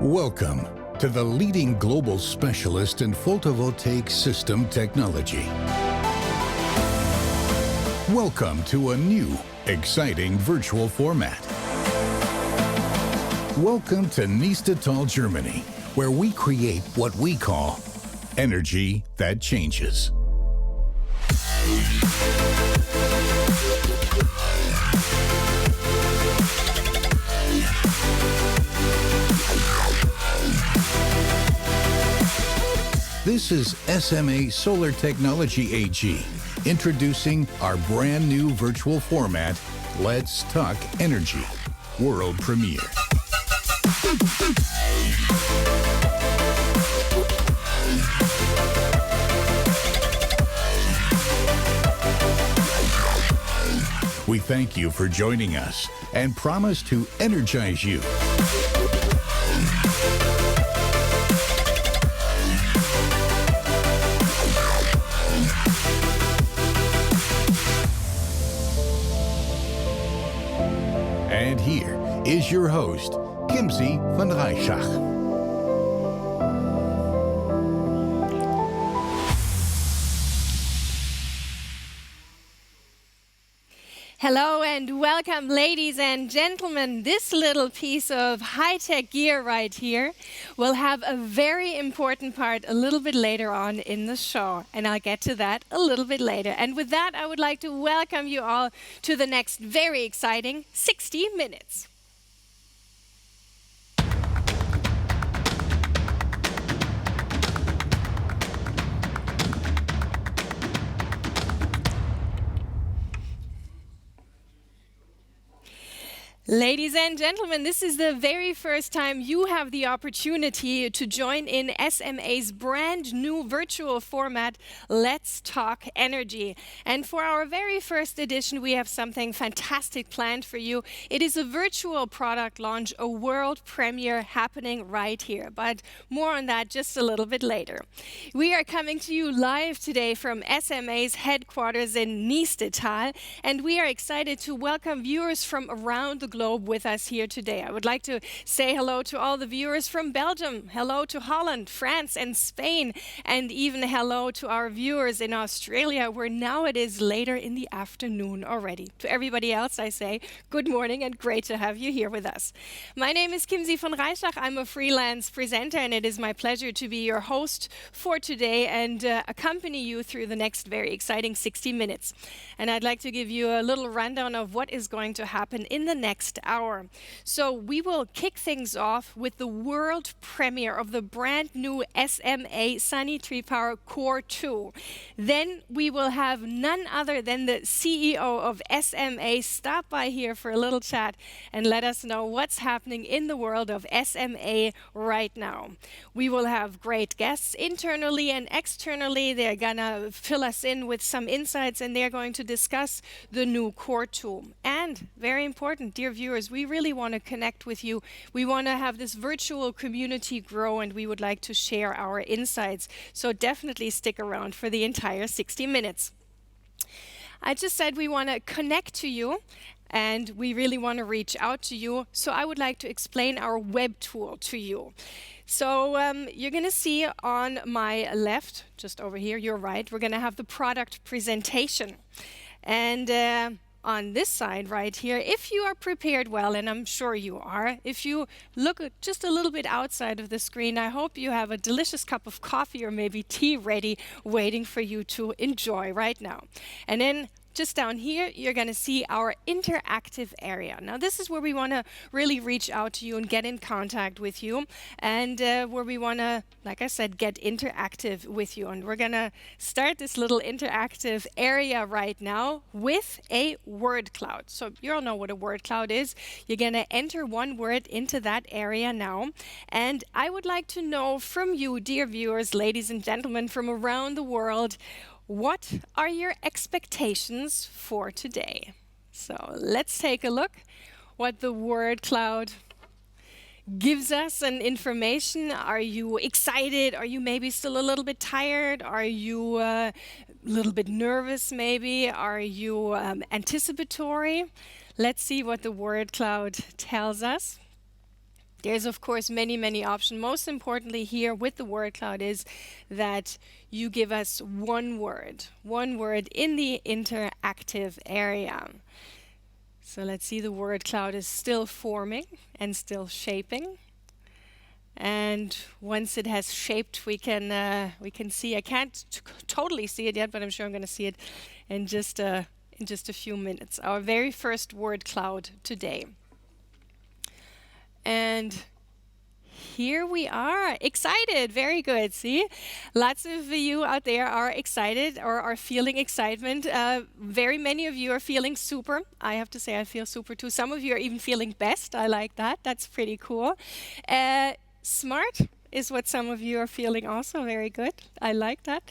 Welcome to the leading global specialist in photovoltaic system technology. Welcome to a new, exciting virtual format. Welcome to Untitled, Germany, where we create what we call energy that changes. This is SMA Solar Technology AG, introducing our brand new virtual format, Let's Talk Energy, world premiere. We thank you for joining us and promise to energize you. And here is your host, Kimsey van Rijsach. Hello and welcome, ladies and gentlemen. This little piece of high-tech gear right here will have a very important part a little bit later on in the show, and I'll get to that a little bit later. And with that, I would like to welcome you all to the next very exciting 60 minutes. Ladies and gentlemen, this is the very first time you have the opportunity to join in SMA's brand new virtual format, Let's Talk Energy. And for our very first edition, we have something fantastic planned for you. It is a virtual product launch, a world premiere happening right here. But more on that just a little bit later. We are coming to you live today from SMA's headquarters in Niestetal, and we are excited to welcome viewers from around the globe with us here today. I would like to say hello to all the viewers from Belgium, hello to Holland, France and Spain, and even hello to our viewers in Australia, where now it is later in the afternoon already. To everybody else, I say good morning and great to have you here with us. My name is Kimsey van Rijsach. I'm a freelance presenter, and it is my pleasure to be your host for today and accompany you through the next very exciting 60 minutes. And I'd like to give you a little rundown of what is going to happen in the next hour. So we will kick things off with the world premiere of the brand new SMA Sunny TRIPOWER CORE2. Then we will have none other than the CEO of SMA stop by here for a little chat and let us know what's happening in the world of SMA right now. We will have great guests internally and externally. They're gonna fill us in with some insights, and they're going to discuss the new CORE2. And very important, dear viewers, we really want to connect with you. We want to have this virtual community grow, and we would like to share our insights. So definitely stick around for the entire 60 minutes. I just said we want to connect to you, and we really want to reach out to you. So I would like to explain our web tool to you. So you're going to see on my left, just over here, your right, we're going to have the product presentation. And on this side right here, if you are prepared well, and I'm sure you are, if you look just a little bit outside of the screen, I hope you have a delicious cup of coffee or maybe tea ready, waiting for you to enjoy right now. And then just down here, you're going to see our interactive area. Now, this is where we want to really reach out to you and get in contact with you, and where we want to, like I said, get interactive with you. And we're going to start this little interactive area right now with a word cloud. So you all know what a word cloud is. You're going to enter one word into that area now. And I would like to know from you, dear viewers, ladies and gentlemen from around the world, what are your expectations for today? So let's take a look what the word cloud gives us an information. Are you excited? Are you maybe still a little bit tired? Are you a little bit nervous maybe? Are you anticipatory? Let's see what the word cloud tells us. There's, of course, many, many options. Most importantly here with the word cloud is that you give us one word in the interactive area. So let's see, the word cloud is still forming and still shaping. And once it has shaped, we can see. I can't totally see it yet, but I'm sure I'm going to see it in just a few minutes. Our very first word cloud today. And here we are, excited, very good. See, lots of you out there are excited or are feeling excitement. Very many of you are feeling super. I have to say I feel super too. Some of you are even feeling best. I like that. That's pretty cool. Smart is what some of you are feeling also. Very good. I like that.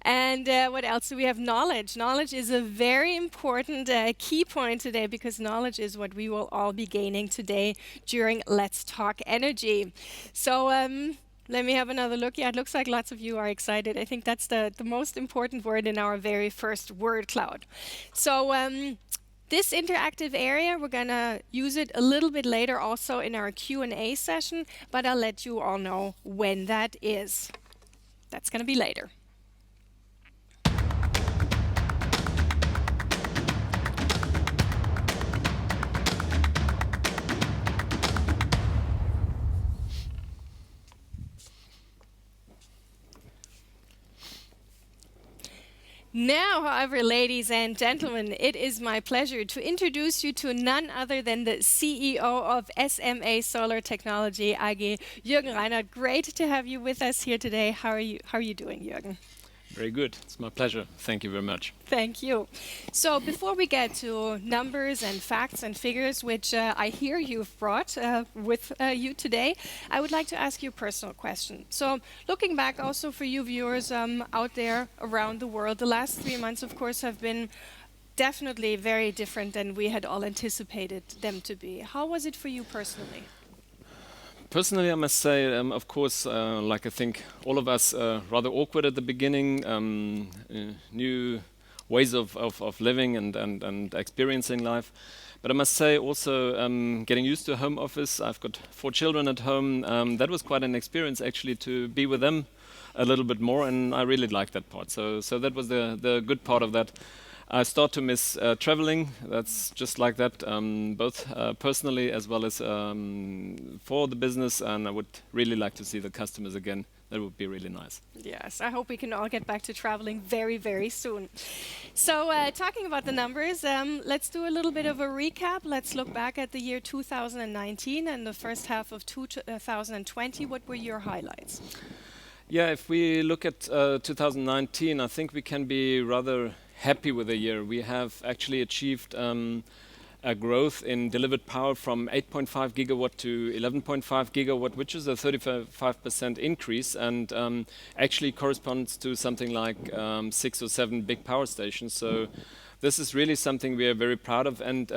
And what else do we have? Knowledge. Knowledge is a very important key point today, because knowledge is what we will all be gaining today during Let's Talk Energy. So let me have another look. Yeah, it looks like lots of you are excited. I think that's the most important word in our very first word cloud. So this interactive area, we're going to use it a little bit later also in our Q&A session, but I'll let you all know when that is. That's going to be later. Now, however, ladies and gentlemen, it is my pleasure to introduce you to none other than the CEO of SMA Solar Technology AG, Jürgen Reinhardt. Great to have you with us here today. How are you doing, Jürgen? Very good. It's my pleasure. Thank you very much. Thank you. So before we get to numbers and facts and figures, which I hear you've brought with you today, I would like to ask you a personal question. So looking back also for you viewers out there around the world, the last 3 months, of course, have been definitely very different than we had all anticipated them to be. How was it for you personally? Personally, I must say, of course, like I think all of us, rather awkward at the beginning, new ways of living and experiencing life. But I must say also getting used to home office. I've got 4 children at home. That was quite an experience actually to be with them a little bit more, and I really liked that part. So that was the good part of that. I start to miss traveling. That's just like that, both personally as well as for the business, and I would really like to see the customers again. That would be really nice. Yes, I hope we can all get back to traveling very, very soon. So talking about the numbers, let's do a little bit of a recap. Let's look back at the year 2019 and the first half of 2020. What were your highlights? Yeah, if we look at 2019, I think we can be rather happy with the year. We have actually achieved a growth in delivered power from 8.5 gigawatt to 11.5 gigawatt, which is a 35% increase, and actually corresponds to something like 6 or 7 big power stations. So this is really something we are very proud of, and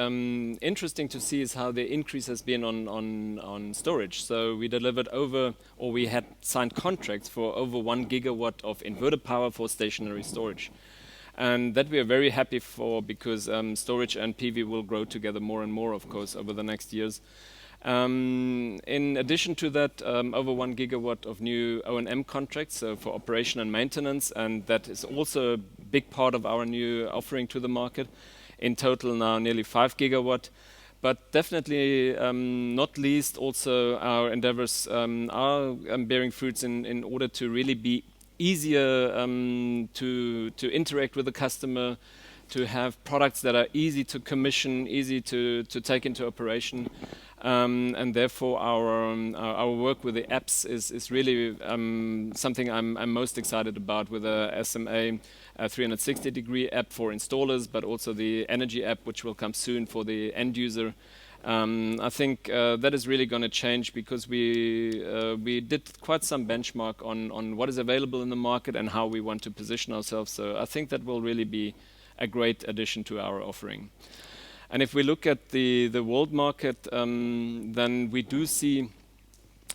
interesting to see is how the increase has been on storage. So we delivered we had signed contracts for over 1 gigawatt of inverter power for stationary storage. And that we are very happy for, because storage and PV will grow together more and more, of course, over the next years. In addition to that, over 1 gigawatt of new O&M contracts, so for operation and maintenance, and that is also a big part of our new offering to the market. In total now nearly 5 gigawatt. But definitely not least also our endeavors are bearing fruits in order to really be easier to interact with the customer, to have products that are easy to commission, easy to take into operation, and therefore our work with the apps is really something I'm most excited about, with the SMA 360-degree app for installers, but also the energy app, which will come soon for the end user. I think that is really going to change, because we did quite some benchmark on what is available in the market and how we want to position ourselves. So I think that will really be a great addition to our offering. And if we look at the world market, then we do see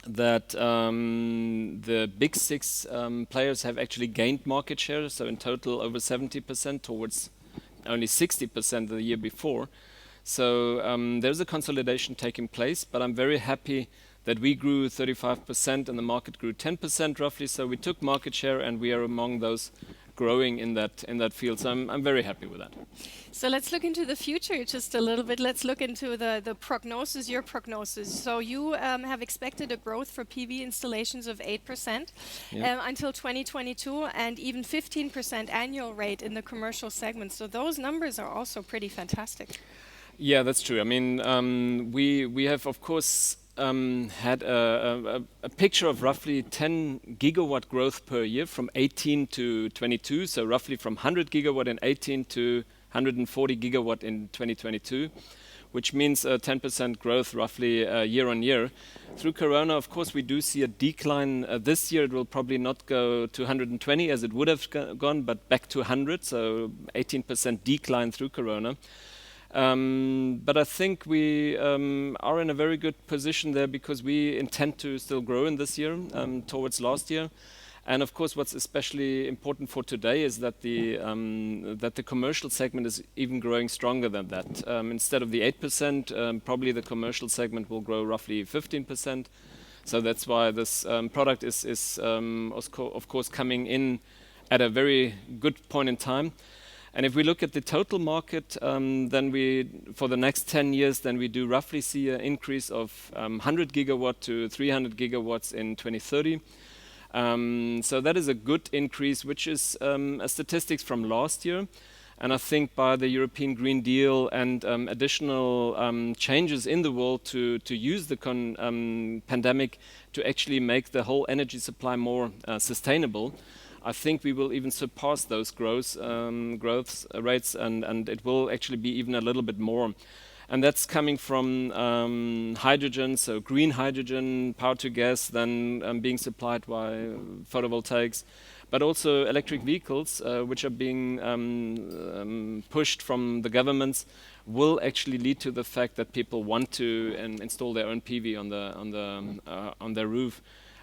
that the big 6 players have actually gained market share. So in total over 70% towards only 60% the year before. So there's a consolidation taking place, but I'm very happy that we grew 35% and the market grew 10% roughly. So we took market share and we are among those growing in that field. So I'm very happy with that. So let's look into the future just a little bit. Let's look into the prognosis, your prognosis. So you have expected a growth for PV installations of 8% until 2022 and even 15% annual rate in the commercial segment. So those numbers are also pretty fantastic. Yeah, that's true. I mean, we have, of course, had a picture of roughly 10 gigawatt growth per year from 18 to 22, so roughly from 100 gigawatt in 18 to 140 gigawatt in 2022, which means a 10% growth roughly year on year. Through Corona, of course, we do see a decline. This year it will probably not go to 120 as it would have gone, but back to 100, so 18% decline through Corona. But I think we are in a very good position there because we intend to still grow in this year towards last year. And of course, what's especially important for today is that the commercial segment is even growing stronger than that. Instead of the 8%, probably the commercial segment will grow roughly 15%. So that's why this product is of course coming in at a very good point in time. And if we look at the total market, then for the next 10 years, then we do roughly see an increase of 100 gigawatt to 300 gigawatts in 2030. So that is a good increase, which is a statistics from last year. And I think by the European Green Deal and additional changes in the world to use the pandemic to actually make the whole energy supply more sustainable, I think we will even surpass those growth rates, and it will actually be even a little bit more. And that's coming from hydrogen, so green hydrogen, power to gas, then being supplied by photovoltaics, but also electric vehicles, which are being pushed from the governments, will actually lead to the fact that people want to install their own PV on their roof.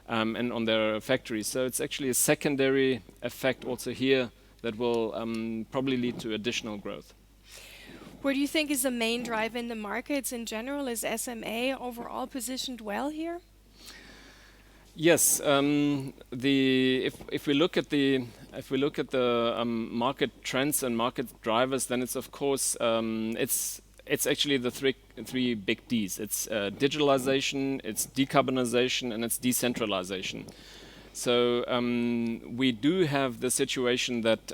And on their factories. So it's actually a secondary effect also here that will probably lead to additional growth. Where do you think is the main drive in the markets in general? Is SMA overall positioned well here? Yes, if we look at the market trends and market drivers, then it's of course it's actually the three big Ds. It's digitalization, it's decarbonization, and it's decentralization. So we do have the situation that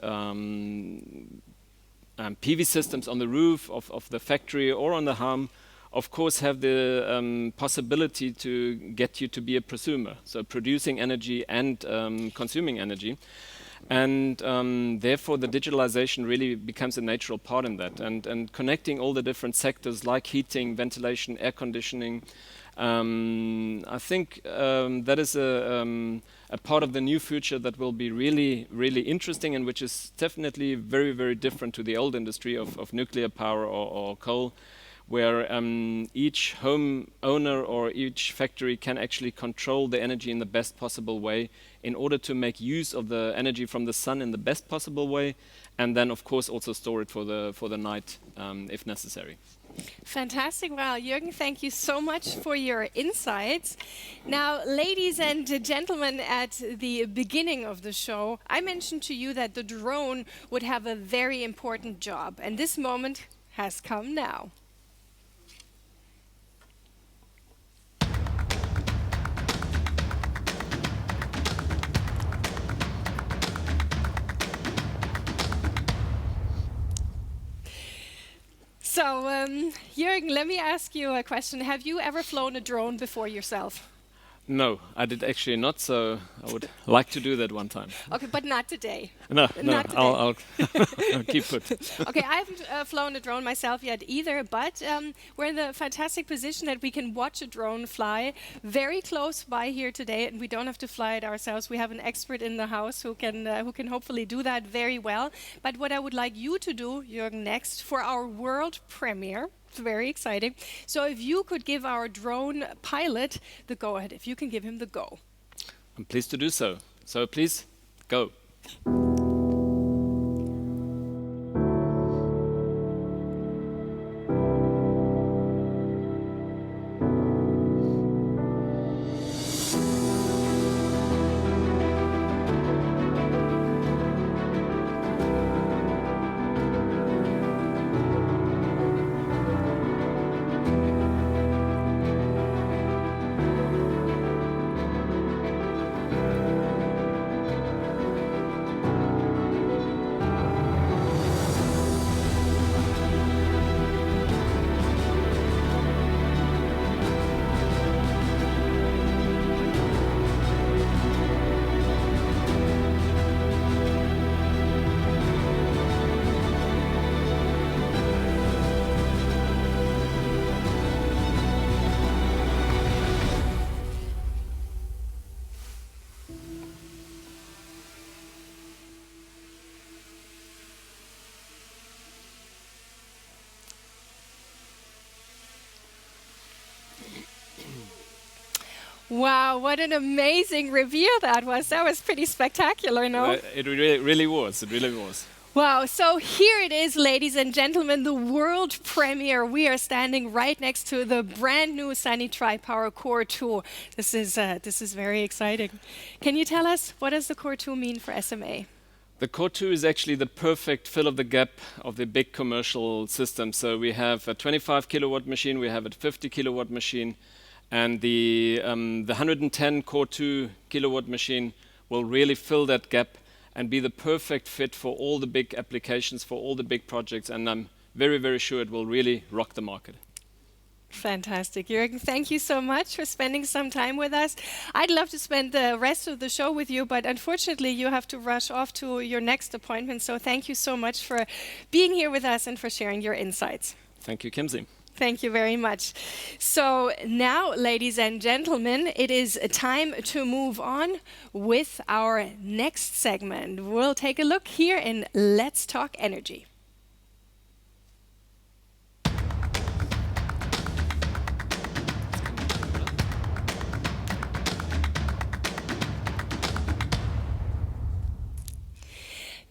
PV systems on the roof of the factory or on the home, of course, have the possibility to get you to be a prosumer, so producing energy and consuming energy. And therefore, the digitalization really becomes a natural part in that. And connecting all the different sectors like heating, ventilation, air conditioning, I think that is a part of the new future that will be really, really interesting and which is definitely very, very different to the old industry of nuclear power or coal, where each home owner or each factory can actually control the energy in the best possible way in order to make use of the energy from the sun in the best possible way, and then of course also store it for the night if necessary. Fantastic. Wow, Jürgen, thank you so much for your insights. Now, ladies and gentlemen, at the beginning of the show, I mentioned to you that the drone would have a very important job, and this moment has come now. So, Jürgen, let me ask you a question. Have you ever flown a drone before yourself? No, I did actually not, so I would like to do that one time. Okay, but not today. No, Not today. I'll keep put. Okay, I haven't flown a drone myself yet either, but we're in the fantastic position that we can watch a drone fly very close by here today, and we don't have to fly it ourselves. We have an expert in the house who can hopefully do that very well. But what I would like you to do, Jürgen, next for our world premiere. It's very exciting. So if you could give our drone pilot the go-ahead, if you can give him the go. I'm pleased to do so. So please, go. Wow, what an amazing reveal that was. That was pretty spectacular, no? It really was. It really was. Wow, so here it is, ladies and gentlemen, the world premiere. We are standing right next to the brand new Sunny TRIPOWER CORE2. This is very exciting. Can you tell us, what does the CORE2 mean for SMA? The CORE2 is actually the perfect fill of the gap of the big commercial system. So we have a 25 kilowatt machine, we have a 50 kilowatt machine, and the 110 CORE2 kilowatt machine will really fill that gap and be the perfect fit for all the big applications, for all the big projects. And I'm very, very sure it will really rock the market. Fantastic. Jürgen, thank you so much for spending some time with us. I'd love to spend the rest of the show with you, but unfortunately you have to rush off to your next appointment. So thank you so much for being here with us and for sharing your insights. Thank you, Kimsey. Thank you very much. So now, ladies and gentlemen, it is time to move on with our next segment. We'll take a look here in Let's Talk Energy.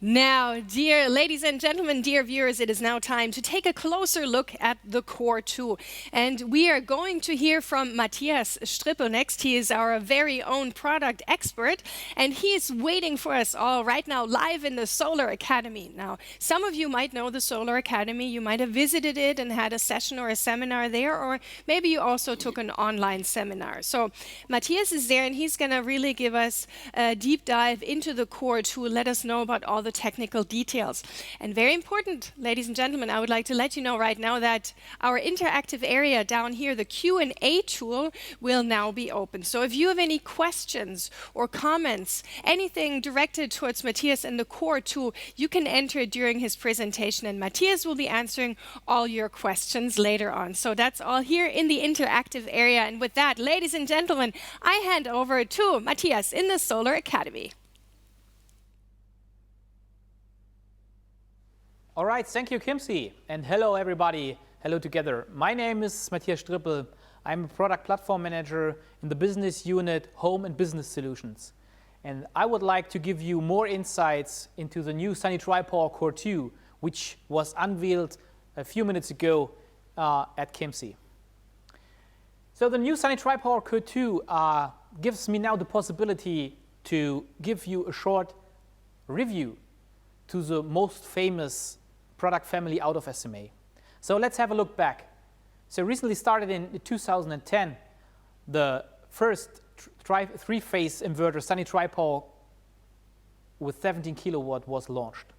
Now, dear ladies and gentlemen, dear viewers, it is now time to take a closer look at the CORE2. And we are going to hear from Matthias Strippel next. He is our very own product expert, and he is waiting for us all right now live in the Solar Academy. Now, some of you might know the Solar Academy. You might have visited it and had a session or a seminar there, or maybe you also took an online seminar. So Matthias is there, and he's going to really give us a deep dive into the CORE2, let us know about all the technical details. And very important, ladies and gentlemen, I would like to let you know right now that our interactive area down here, the Q&A tool, will now be open. So if you have any questions or comments, anything directed towards Matthias and the CORE2, you can enter during his presentation, and Matthias will be answering all your questions later on. So that's all here in the interactive area. And with that, ladies and gentlemen, I hand over to Matthias in the Solar Academy. All right, thank you, Kimsey, and hello, everybody. Hello together. My name is Matthias Strippel. I'm a product platform manager in the business unit Home and Business Solutions. And I would like to give you more insights into the new Sunny TRIPOWER CORE2, which was unveiled a few minutes ago at Kimsey. So the new Sunny TRIPOWER CORE2 gives me now the possibility to give you a short review to the most famous product family out of SMA. So let's have a look back. So recently started in 2010, the first three-phase inverter, Sunny TRIPOWER with 17 kilowatt, was launched.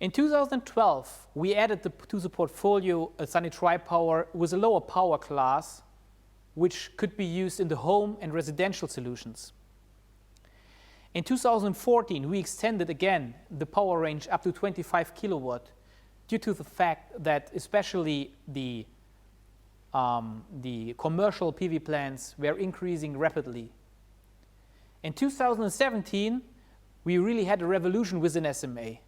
In 2012, we added to the portfolio a Sunny TRIPOWER with a lower power class, which could be used in the home and residential solutions. In 2014, we extended again the power range up to 25 kilowatt due to the fact that especially the commercial PV plants were increasing rapidly. In 2017, we really had a revolution within SMA.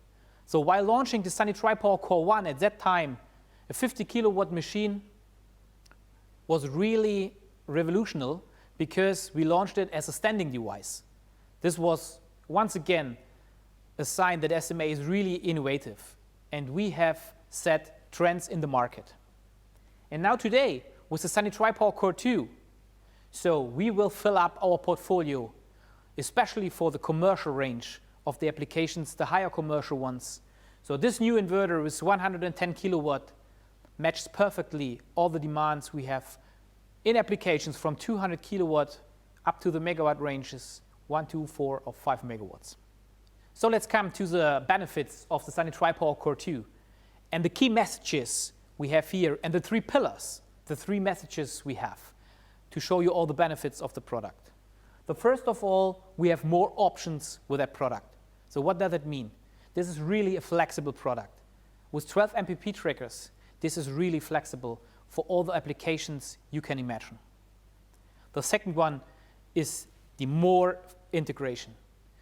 So while launching the Sunny TRIPOWER CORE1 at that time, a 50 kilowatt machine was really revolutionary because we launched it as a standing device. This was, once again, a sign that SMA is really innovative, and we have set trends in the market. And now today, with the Sunny TRIPOWER CORE2, so we will fill up our portfolio, especially for the commercial range of the applications, the higher commercial ones. So this new inverter with 110 kilowatt matches perfectly all the demands we have in applications from 200 kilowatt up to the megawatt ranges 1, 2, 4, or 5 megawatts. So let's come to the benefits of the Sunny TRIPOWER CORE2 and the key messages we have here and the three pillars, the three messages we have to show you all the benefits of the product. The first of all, we have more options with that product. So what does that mean? This is really a flexible product. With 12 MPP trackers, this is really flexible for all the applications you can imagine. The second one is the more integration.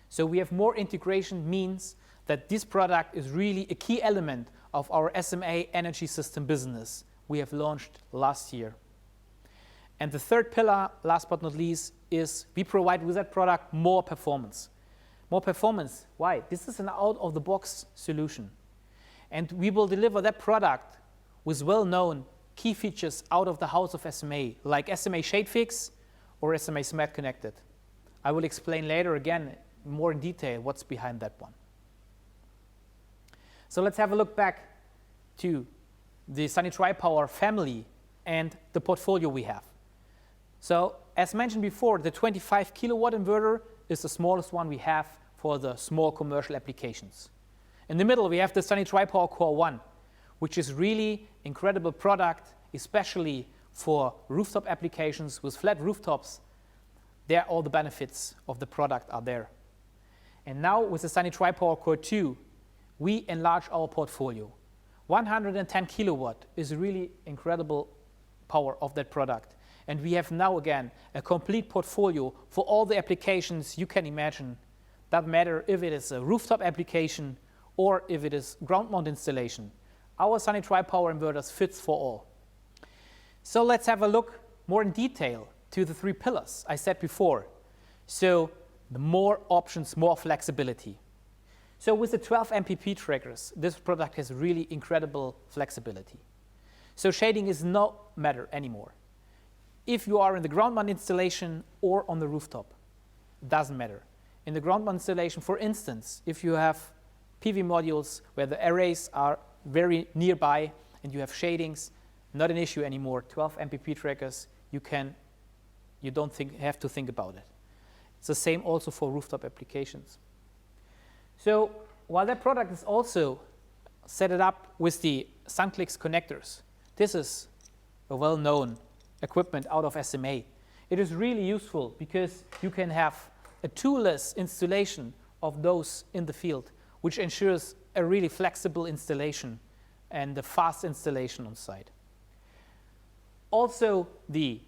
So we have more integration means that this product is really a key element of our SMA energy system business we have launched last year. And the third pillar, last but not least, is we provide with that product more performance. More performance, why? This is an out-of-the-box solution. And we will deliver that product with well-known key features out of the house of SMA, like Sma Shade Fix or Sma Smart Connected. I will explain later again more in detail what's behind that one. So let's have a look back to the Sunny TriPower family and the portfolio we have. So as mentioned before, the 25 kilowatt inverter is the smallest one we have for the small commercial applications. In the middle, we have the Sunny TriPower Core2, which is really incredible product, especially for rooftop applications with flat rooftops. There, all the benefits of the product are there. And now with the Sunny TriPower Core2, we enlarge our portfolio. 110 kilowatt is really incredible power of that product. And we have now again a complete portfolio for all the applications you can imagine. Doesn't matter if it is a rooftop application or if it is ground mount installation. Our Sunny TriPower inverters fits for all. So let's have a look more in detail to the three pillars I said before. So the more options, more flexibility. So with the 12 MPP trackers, this product has really incredible flexibility. So shading is no matter anymore. If you are in the ground mount installation or on the rooftop, doesn't matter. In the ground mount installation, for instance, if you have PV modules where the arrays are very nearby and you have shadings, not an issue anymore. 12 MPP trackers, you don't have to think about it. It's the same also for rooftop applications. So while that product is also set it up with the SunClicks connectors, this is a well-known equipment out of SMA. It is really useful because you can have a toolless installation of those in the field, which ensures a really flexible installation and a fast installation on site. Also, the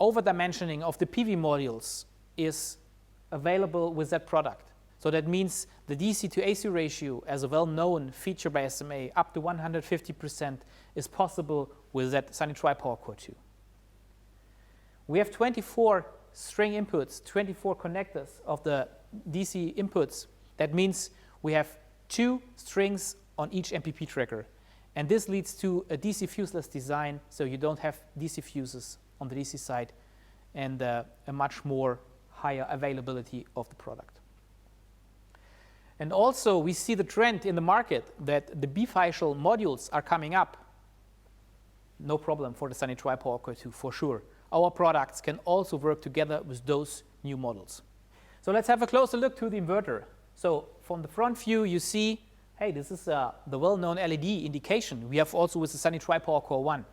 over-dimensioning of the PV modules is available with that product. So that means the DC to AC ratio, as a well-known feature by SMA, up to 150% is possible with that Sunny TriPower Core2. We have 24 string inputs, 24 connectors of the DC inputs. That means we have 2 strings on each MPP tracker. And this leads to a DC fuseless design, so you don't have DC fuses on the DC side, and a much more higher availability of the product. And also, we see the trend in the market that the bifacial modules are coming up. No problem for the Sunny TriPower Core2, for sure. Our products can also work together with those new models. So let's have a closer look to the inverter. So from the front view, you see, hey, this is the well-known LED indication we have also with the Sunny TriPower Core2.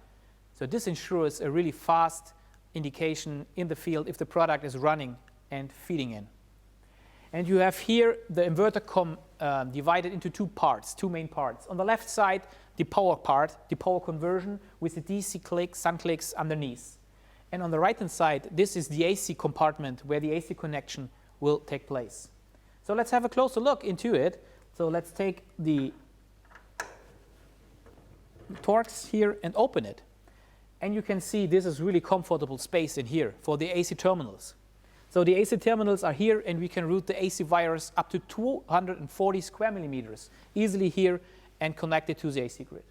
So this ensures a really fast indication in the field if the product is running and feeding in. And you have here the inverter divided into 2 parts, 2 main parts. On the left side, the power part, the power conversion with the DC clicks, SunClicks underneath. And on the right-hand side, this is the AC compartment where the AC connection will take place. So let's have a closer look into it. So let's take the Torx here and open it. And you can see this is really comfortable space in here for the AC terminals. So the AC terminals are here, and we can route the AC wires up to 240 square millimeters easily here and connect it to the AC grid.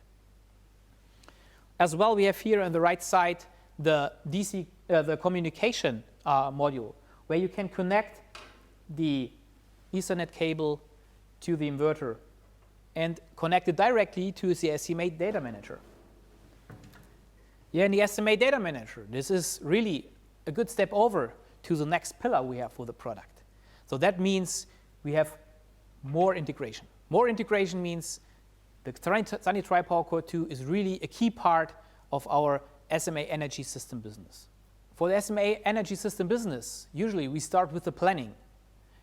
As well, we have here on the right side the the communication module, where you can connect the Ethernet cable to the inverter and connect it directly to the SMA Data Manager. Yeah, in the SMA Data Manager, this is really a good step over to the next pillar we have for the product. So that means we have more integration. More integration means the Sunny TriPower Core2 is really a key part of our SMA energy system business. For the SMA energy system business, usually we start with the planning.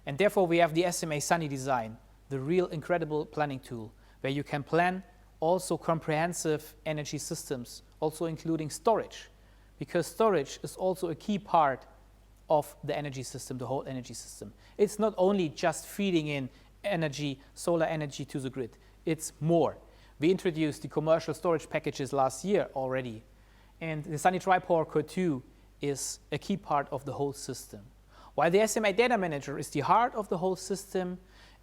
And therefore we have the SMA Sunny Design, the real incredible planning tool, where you can plan also comprehensive energy systems, also including storage, because storage is also a key part of the energy system, the whole energy system. It's not only just feeding in energy, solar energy to the grid, it's more. We introduced the commercial storage packages last year already, and the Sunny TRIPOWER CORE2 is a key part of the whole system. While the SMA Data Manager is the heart of the whole system,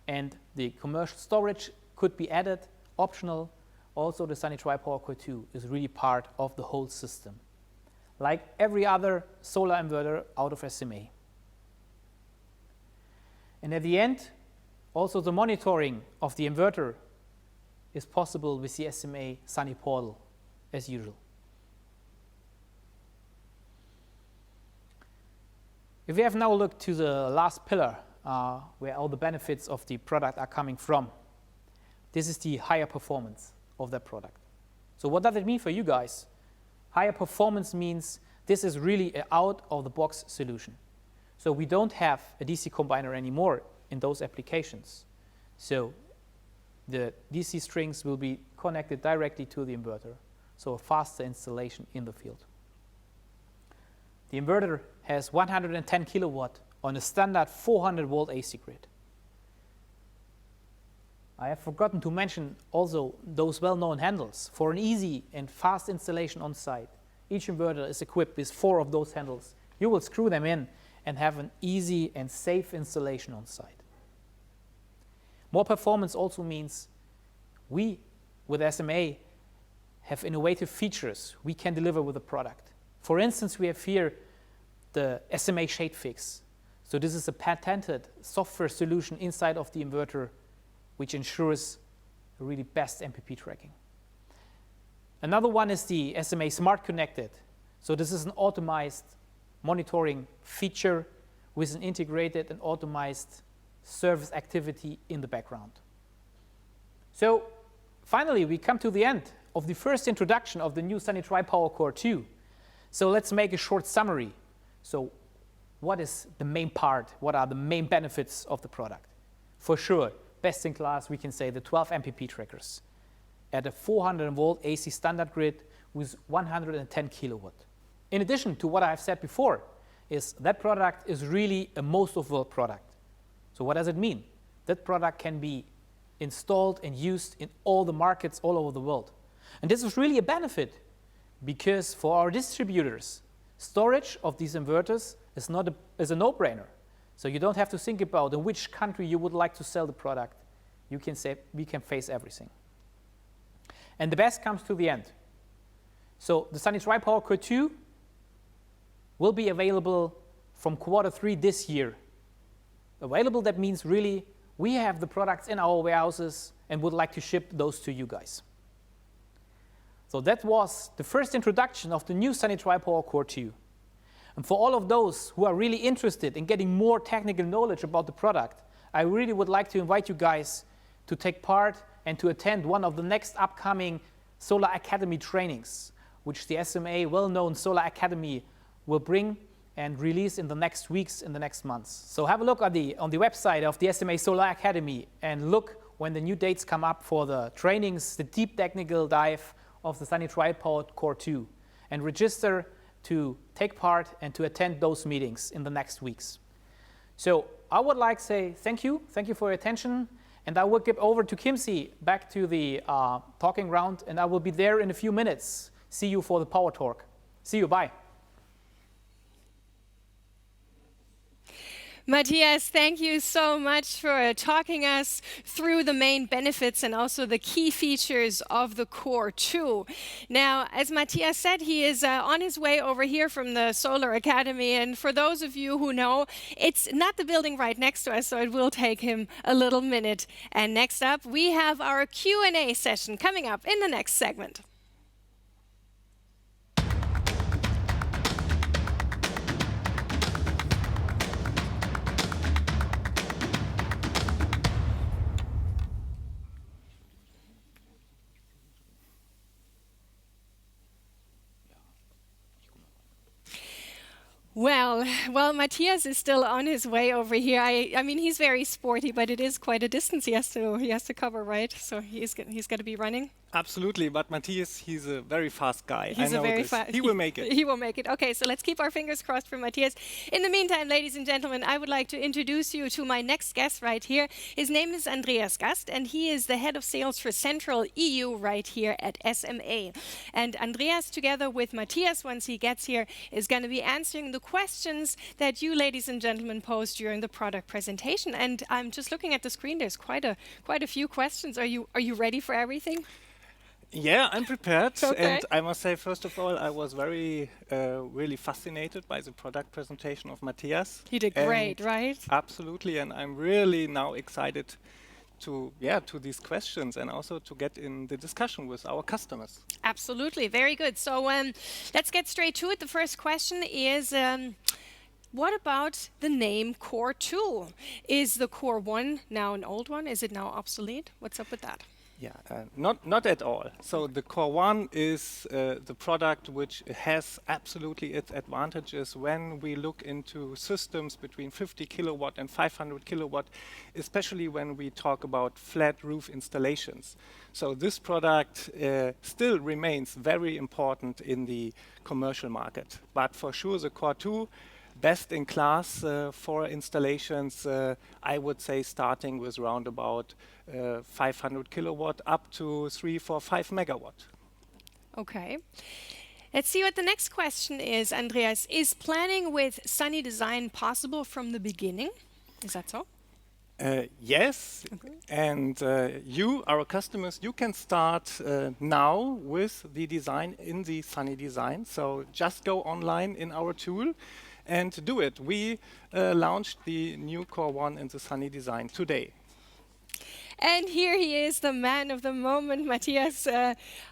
and the commercial storage could be added, optional, also the Sunny TRIPOWER CORE2 is really part of the whole system, like every other solar inverter out of SMA. And at the end, also the monitoring of the inverter is possible with the SMA Sunny Portal, as usual. If we have now looked to the last pillar, where all the benefits of the product are coming from, this is the higher performance of that product. So what does it mean for you guys? Higher performance means this is really an out-of-the-box solution. So we don't have a DC combiner anymore in those applications. So the DC strings will be connected directly to the inverter, so a faster installation in the field. The inverter has 110 kilowatt on a standard 400 volt AC grid. I have forgotten to mention also those well-known handles for an easy and fast installation on site. Each inverter is equipped with 4 of those handles. You will screw them in and have an easy and safe installation on site. More performance also means we, with SMA, have innovative features we can deliver with the product. For instance, we have here the Sma Shade Fix. So this is a patented software solution inside of the inverter which ensures a really best MPP tracking. Another one is the SMA Smart Connected. So this is an optimized monitoring feature with an integrated and optimized service activity in the background. So finally, we come to the end of the first introduction of the new Sunny TRIPOWER CORE2. So let's make a short summary. So what is the main part? What are the main benefits of the product? For sure, best in class, we can say the 12 MPP trackers at a 400 volt AC standard grid with 110 kilowatt. In addition to what I've said before, is that product is really a most of world product. So what does it mean? That product can be installed and used in all the markets all over the world. And this is really a benefit because for our distributors, storage of these inverters is a no-brainer. So you don't have to think about in which country you would like to sell the product. You can say we can face everything. And the best comes to the end. So the Sunny TRIPOWER CORE2 will be available from Q3 this year. Available, that means really we have the products in our warehouses and would like to ship those to you guys. So that was the first introduction of the new Sunny TRIPOWER CORE2. And for all of those who are really interested in getting more technical knowledge about the product, I really would like to invite you guys to take part and to attend one of the next upcoming Solar Academy trainings, which the SMA well-known Solar Academy will bring and release in the next weeks, in the next months. So have a look on the website of the SMA Solar Academy and look when the new dates come up for the trainings, the deep technical dive of the Sunny TRIPOWER CORE2, and register to take part and to attend those meetings in the next weeks. So I would like to say thank you for your attention, and I will give over to Kimsey back to the talking round, and I will be there in a few minutes. See you for the power talk. See you, bye. Matthias, thank you so much for talking us through the main benefits and also the key features of the CORE2. Now, as Matthias said, he is on his way over here from the Solar Academy. And for those of you who know, it's not the building right next to us, so it will take him a little minute. And next up, we have our Q&A session coming up in the next segment. Well, Matthias is still on his way over here. I mean, he's very sporty, but it is quite a distance he has to cover, right? So he's got to be running. Absolutely, but Matthias, he's a very fast guy. He's I know a very this. fast. He will make it. He will make it. Okay, so let's keep our fingers crossed for Matthias. In the meantime, ladies and gentlemen, I would like to introduce you to my next guest right here. His name is Andreas Gast, and he is the head of sales for Central EU right here at SMA. And Andreas, together with Matthias, once he gets here, is going to be answering the questions that you, ladies and gentlemen, posed during the product presentation. And I'm just looking at the screen. There's quite a few questions. Are you ready for everything? Yeah, I'm prepared. Okay. And I must say, first of all, I was really fascinated by the product presentation of Matthias. You did great, right? Absolutely, and I'm really now excited to these questions and also to get in the discussion with our customers. Absolutely, very good. So let's get straight to it. The first question is, what about the name Core2? Is the Core 1 now an old one? Is it now obsolete? What's up with that? Yeah, not at all. So the Core 1 is the product which has absolutely its advantages when we look into systems between 50 kilowatt and 500 kilowatt, especially when we talk about flat roof installations. So this product still remains very important in the commercial market. But for sure the Core 2, best in class for installations, I would say starting with around about 500 kilowatt up to 3, 4, 5 megawatt. Okay. Let's see what the next question is, Andreas. Is planning with Sunny Design possible from the beginning? Is that so? Yes, Okay. and you, our customers, you can start now with the design in the Sunny Design. So just go online in our tool and do it. We launched the new Core 1 in the Sunny Design today. And here he is, the man of the moment, Matthias.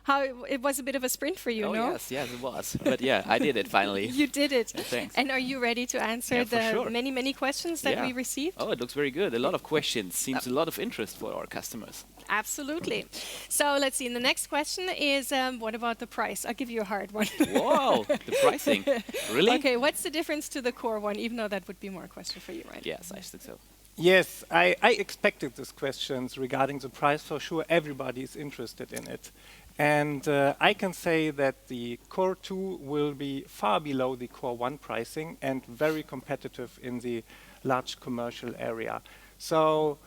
How it was a bit of a sprint for you, Oh, no? yes, it was. But yeah, I did it finally. You did it. Thanks. And are you ready to answer Yeah, for the sure. many questions that Yeah. we received? Oh, it looks very good. A lot of questions. Seems a lot of interest for our customers. Absolutely. So let's see. And the next question is, what about the price? I'll give you a hard one. Whoa, the pricing. Really? Okay, what's the difference to the Core 1, even though that would be more a question for you, right? Yes, I think so. Yes, I expected these questions regarding the price. For sure, everybody is interested in it. And I can say that the Core 2 will be far below the Core 1 pricing and very competitive in the large commercial area. So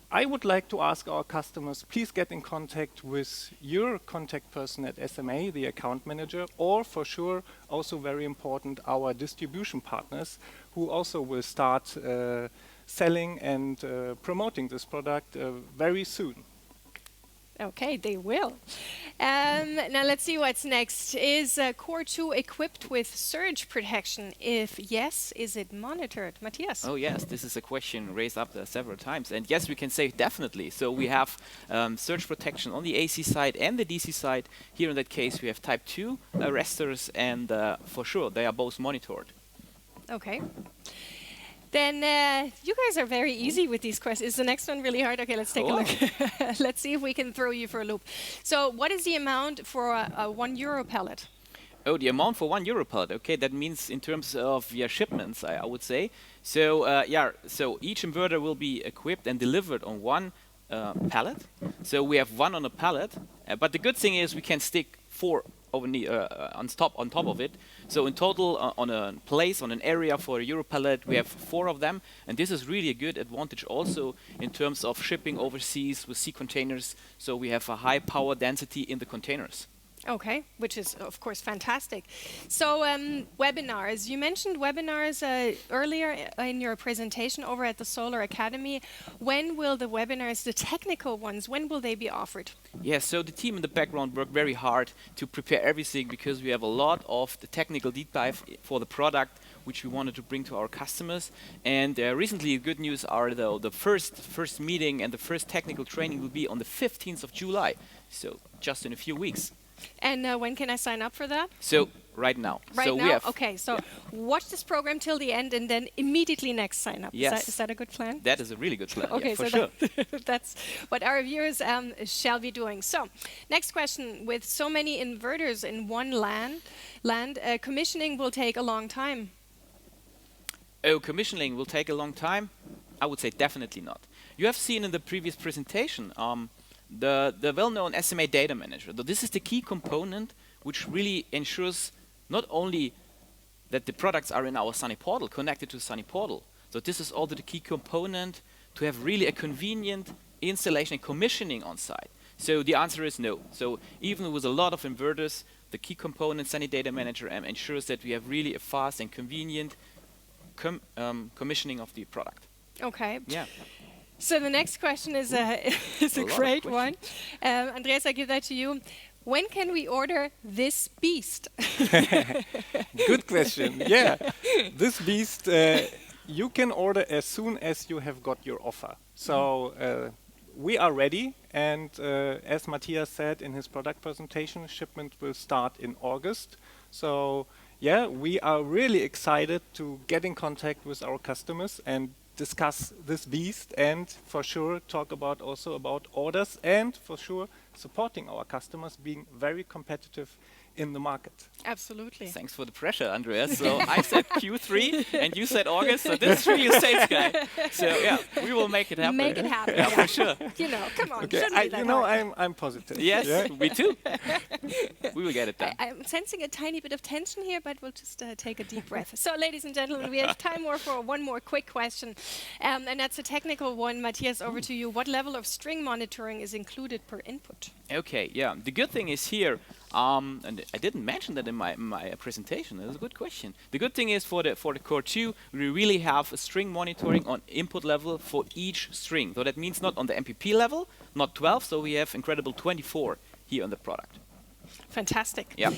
I would like to ask our customers, please get in contact with your contact person at SMA, the account manager, or for sure, also very important, our distribution partners, who also will start selling and promoting this product very soon. Okay, they will. Now let's see what's next. Is Core 2 equipped with surge protection? If yes, is it monitored? Matthias? Oh yes, this is a question raised up several times. And yes, we can say definitely. So we have surge protection on the AC side and the DC side. Here in that case, we have type 2 arresters, and for sure, they are both monitored. Okay. Then you guys are very easy with these questions. Is the next one really hard? Okay, let's take a look. Let's see if we can throw you for a loop. So what is the amount for a €1 pellet? Oh, the amount for €1 pellet. Okay, that means in terms of shipments, I would say. So so each inverter will be equipped and delivered on one pallet. So we have one on a pallet. But the good thing is we can stick 4 on top of it. So in total, on a place, on an area for a Euro pallet, we have 4 of them. And this is really a good advantage also in terms of shipping overseas with sea containers. So we have a high power density in the containers. Okay, which is, of course, fantastic. So webinars. You mentioned webinars earlier in your presentation over at the Solar Academy. When will the webinars, the technical ones, when will they be offered? Yes, so the team in the background worked very hard to prepare everything because we have a lot of the technical deep dive for the product which we wanted to bring to our customers. And recently, good news are the first meeting and the first technical training will be on the 15th of July. So just in a few weeks. And when can I sign up for that? So right now. Right so now? We have Okay, so watch this program till the end and then immediately next sign up. Yes. Is that a good plan? That is a really good plan. Okay, yeah, for so sure. that's what our viewers shall be doing. So, next question. With so many inverters in one land, commissioning will take a long time. Oh, commissioning will take a long time? I would say definitely not. You have seen in the previous presentation the well-known SMA data manager. So this is the key component which really ensures not only that the products are in our Sunny portal, connected to Sunny portal. So this is also the key component to have really a convenient installation and commissioning on site. So the answer is no. So even with a lot of inverters, the key component, Sunny Data Manager, ensures that we have really a fast and convenient commissioning of the product. Okay. Yeah. So the next question is is a great one. Andreas, I give that to you. When can we order this beast? Good question. Yeah, this beast you can order as soon as you have got your offer. So we are ready, and as Matthias said in his product presentation, shipment will start in August. So yeah, we are really excited to get in contact with our customers and discuss this beast, and for sure talk about also about orders, and for sure supporting our customers, being very competitive in the market. Absolutely. Thanks for the pressure, Andreas. So I said Q3 and you said August, so this is for you, sales guy. So yeah, we will make it happen. Make it happen. Yeah, for sure. You know, come on. Okay, Shouldn't be that you know, hard. I'm positive. Yes, yeah? we too. We will get it done. I'm sensing a tiny bit of tension here, but we'll just take a deep breath. So, ladies and gentlemen, we have time for one more quick question, and that's a technical one. Matthias, over to you. What level of string monitoring is included per input? Okay, yeah. The good thing is here, and I didn't mention that in my presentation. That's a good question. The good thing is for the Core 2, we really have a string monitoring on input level for each string. So that means not on the MPP level, not 12. So we have incredible 24 here on the product. Fantastic. Yeah.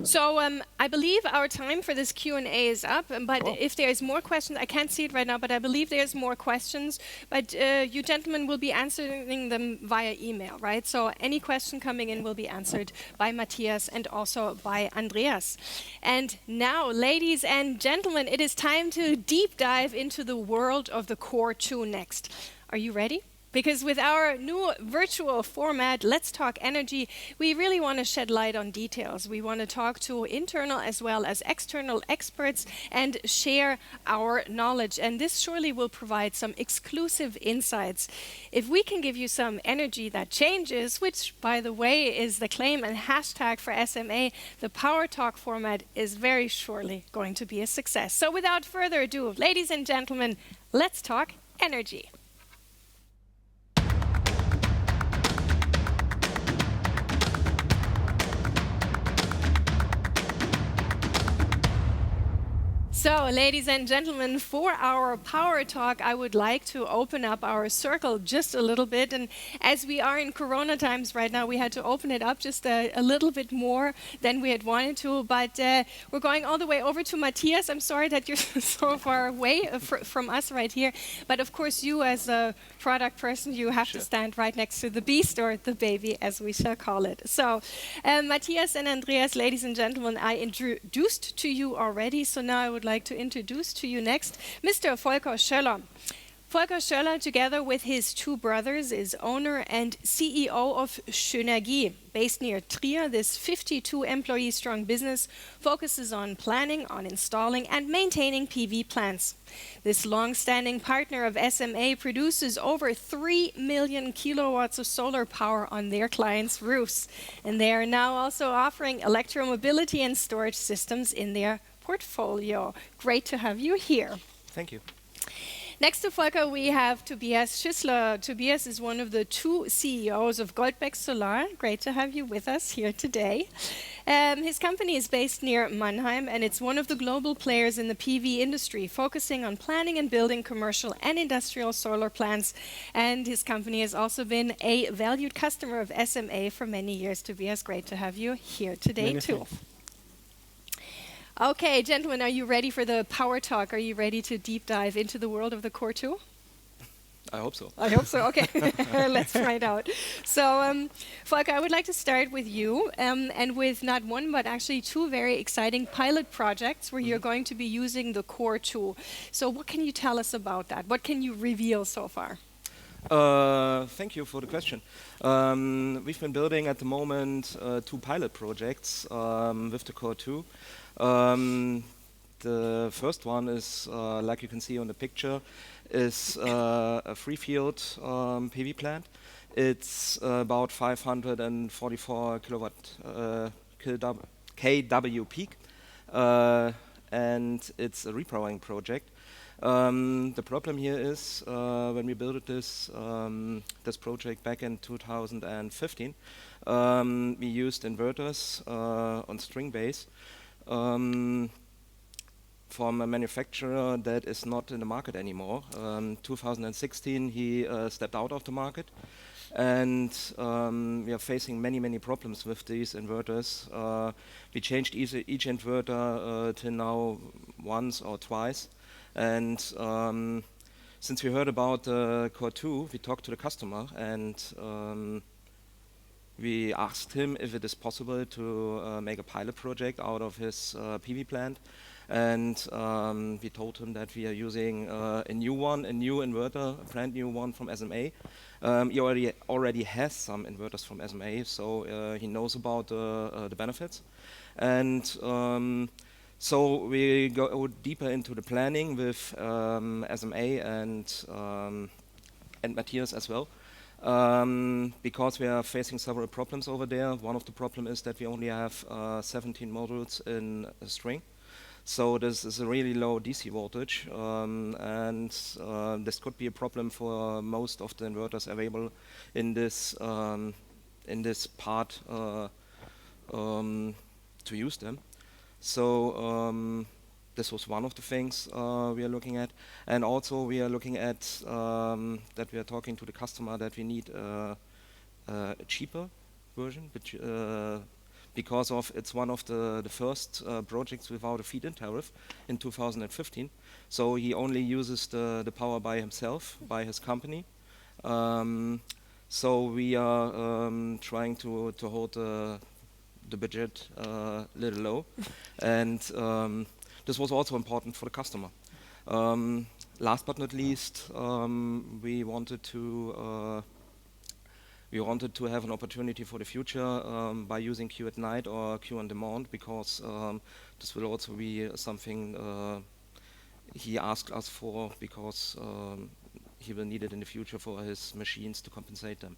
So I believe our time for this Q&A is up, but if there's more questions, I can't see it right now, but I believe there's more questions, but you gentlemen will be answering them via email, right? So any question coming in will be answered by Matthias and also by Andreas. And now, ladies and gentlemen, it is time to deep dive into the world of the Core 2 next. Are you ready? Because with our new virtual format, Let's Talk Energy, we really want to shed light on details. We want to talk to internal as well as external experts and share our knowledge. And this surely will provide some exclusive insights. If we can give you some energy that changes, which, by the way, is the claim and hashtag for SMA, the Power Talk format is very surely going to be a success. So without further ado, ladies and gentlemen, let's talk energy. So, ladies and gentlemen, for our Power Talk, I would like to open up our circle just a little bit. And as we are in Corona times right now, we had to open it up just a little bit more than we had wanted to. But we're going all the way over to Matthias. I'm sorry that you're so far away from us right here. But of course, you as a product person, you have to stand right next to the beast, or the baby, as we shall call it. So, Matthias and Andreas, ladies and gentlemen, I introduced to you already. So now I would like to introduce to you next Mr. Volker Schöller. Volker Schöller, together with his two brothers, is owner and CEO of Schönergie. Based near Trier, this 52-employee-strong business focuses on planning, on installing and maintaining PV plants. This long-standing partner of SMA produces over 3 million kilowatts of solar power on their clients' roofs. And they are now also offering electromobility and storage systems in their portfolio. Great to have you here. Thank you. Next to Volker, we have Tobias Schüssler. Tobias is one of the two CEOs of Goldbeck Solar. Great to have you with us here today. His company is based near Mannheim, and it's one of the global players in the PV industry, focusing on planning and building commercial and industrial solar plants. And his company has also been a valued customer of SMA for many years. Tobias, great to have you here today too. Okay, gentlemen, are you ready for the Power Talk? Are you ready to deep dive into the world of the Core 2? I hope so. I hope so. Okay, let's find out. So, Volker, I would like to start with you and with not one, but actually two very exciting pilot projects where you're going to be using the Core 2. So what can you tell us about that? What can you reveal so far? Thank you for the question. We've been building at the moment 2 pilot projects with the Core 2. The first one is, like you can see on the picture, is a free field PV plant. It's about 544 kW peak, and it's a repowering project. The problem here is when we built this project back in 2015, we used inverters on string base from a manufacturer that is not in the market anymore. 2016, he stepped out of the market, and we are facing many problems with these inverters. We changed each inverter till now once or twice, and since we heard about Core2, we talked to the customer, and we asked him if it is possible to make a pilot project out of his PV plant. And we told him that we are using a new inverter, a brand new one from SMA. He already has some inverters from SMA, so he knows about the benefits. And so we go deeper into the planning with SMA and Matthias as well, because we are facing several problems over there. One of the problems is that we only have 17 modules in a string. So this is a really low DC voltage, and this could be a problem for most of the inverters available in this part to use them. So this was one of the things we are looking at, and also we are looking at that we are talking to the customer that we need a cheaper version, which because of it's one of the first projects without a feed-in tariff in 2015. So he only uses the power by himself, by his company. So we are trying to hold the budget a little low. And this was also important for the customer. Last but not least, we wanted to have an opportunity for the future by using Q at night or Q on demand, because this will also be something he asked us for, because he will need it in the future for his machines to compensate them.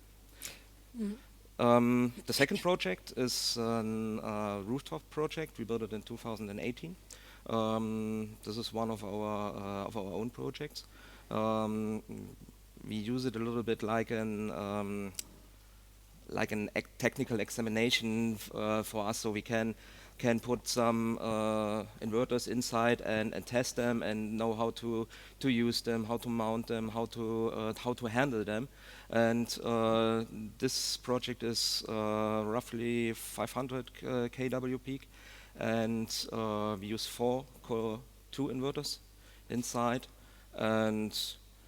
The second project is a rooftop project. We built it in 2018. This is one of our own projects. We use it a little bit like an technical examination for us, so we can put some inverters inside and test them and know how to use them, how to mount them, how to handle them. And this project is roughly 500 kW peak, and we use 4 Core2 inverters inside. And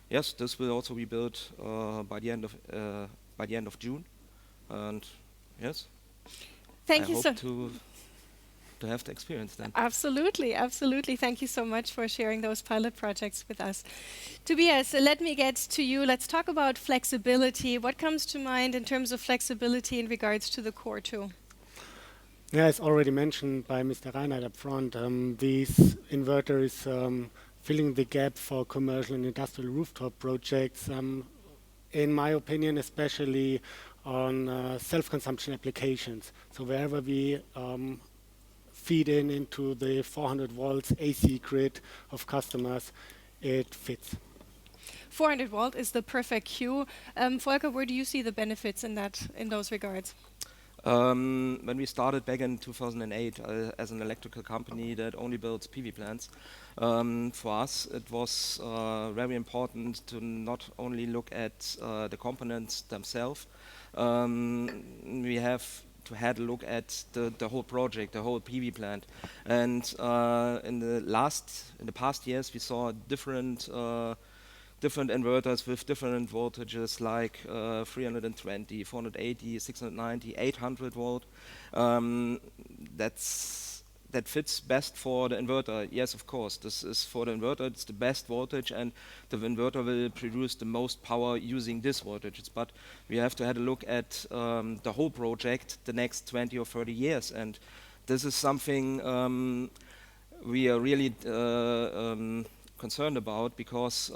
yes, this will also be built by the end of June. And yes, Thank I you hope so to have the experience then. Absolutely, absolutely. Thank you so much for sharing those pilot projects with us. Tobias, let me get to you. Let's talk about flexibility. What comes to mind in terms of flexibility in regards to the Core2? Yeah, as already mentioned by Mr. Reinhardt up front, these inverters filling the gap for commercial and industrial rooftop projects, in my opinion, especially on self-consumption applications. So wherever we feed into the 400 volts AC grid of customers, it fits. 400 volt is the perfect cue. Volker, where do you see the benefits in those regards? When we started back in 2008 as an electrical company that only builds PV plants, for us it was very important to not only look at the components themselves. We have to have a look at the whole project, the whole PV plant. And in the past years, we saw different inverters with different voltages, like 320, 480, 690, 800 volt. That fits best for the inverter. Yes, of course, this is for the inverter, it's the best voltage, and the inverter will produce the most power using this voltage. But we have to have a look at the whole project the next 20 or 30 years. And this is something we are really concerned about, because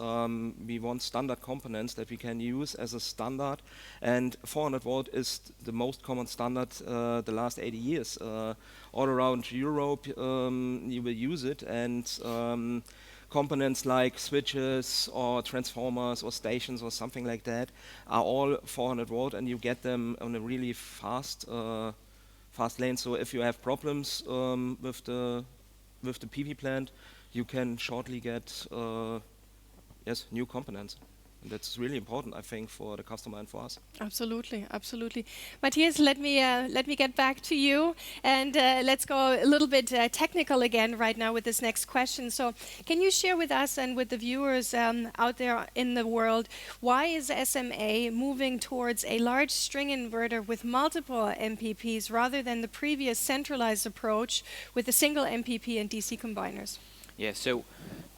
we want standard components that we can use as a standard, and 400 volt is the most common standard the last 80 years. All around Europe you will use it, and components like switches or transformers or stations or something like that are all 400 volt, and you get them on a really fast lane. So if you have problems with the PV plant, you can shortly get new components. And that's really important, I think, for the customer and for us. Absolutely, absolutely. Matthias, let me get back to you, and let's go a little bit technical again right now with this next question. So, can you share with us and with the viewers out there in the world, why is SMA moving towards a large string inverter with multiple MPPs rather than the previous centralized approach with a single MPP and DC combiners? Yeah, so